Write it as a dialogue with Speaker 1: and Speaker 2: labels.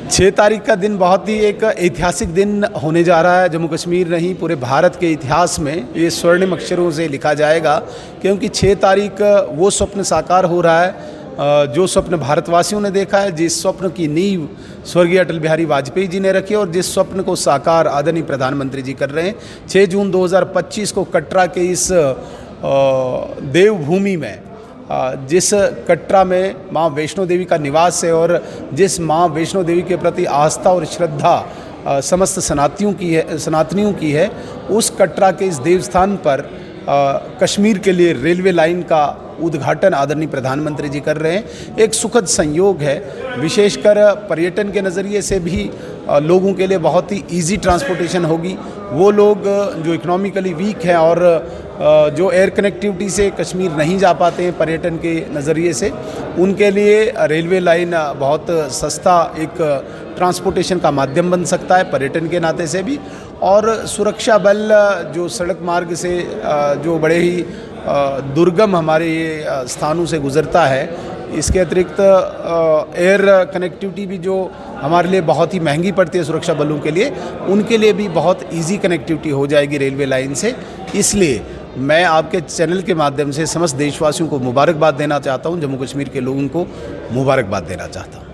Speaker 1: 6 तारीख का दिन बहुत ही एक ऐतिहासिक दिन होने जा रहा है। जम्मू कश्मीर नहीं, पूरे भारत के इतिहास में ये स्वर्णिम अक्षरों से लिखा जाएगा, क्योंकि 6 तारीख वो स्वप्न साकार हो रहा है जो स्वप्न भारतवासियों ने देखा है, जिस स्वप्न की नींव स्वर्गीय अटल बिहारी वाजपेयी जी ने रखी है और जिस स्वप्न को साकार आदरणीय प्रधानमंत्री जी कर रहे हैं। 6 जून 2025 को कटरा के इस देवभूमि में, जिस कटरा में माँ वैष्णो देवी का निवास है और जिस माँ वैष्णो देवी के प्रति आस्था और श्रद्धा समस्त सनातनियों की है, उस कटरा के इस देवस्थान पर कश्मीर के लिए रेलवे लाइन का उद्घाटन आदरणीय प्रधानमंत्री जी कर रहे हैं। एक सुखद संयोग है, विशेषकर पर्यटन के नज़रिए से भी लोगों के लिए बहुत ही इजी ट्रांसपोर्टेशन होगी। वो लोग जो इकोनॉमिकली वीक हैं और जो एयर कनेक्टिविटी से कश्मीर नहीं जा पाते हैं पर्यटन के नज़रिए से, उनके लिए रेलवे लाइन बहुत सस्ता एक ट्रांसपोर्टेशन का माध्यम बन सकता है, पर्यटन के नाते से भी। और सुरक्षा बल जो सड़क मार्ग से जो बड़े ही दुर्गम हमारे ये स्थानों से गुज़रता है, इसके अतिरिक्त एयर कनेक्टिविटी भी जो हमारे लिए बहुत ही महंगी पड़ती है सुरक्षा बलों के लिए, उनके लिए भी बहुत इजी कनेक्टिविटी हो जाएगी रेलवे लाइन से। इसलिए मैं आपके चैनल के माध्यम से समस्त देशवासियों को मुबारकबाद देना चाहता हूं, जम्मू कश्मीर के लोगों को मुबारकबाद देना चाहता हूं।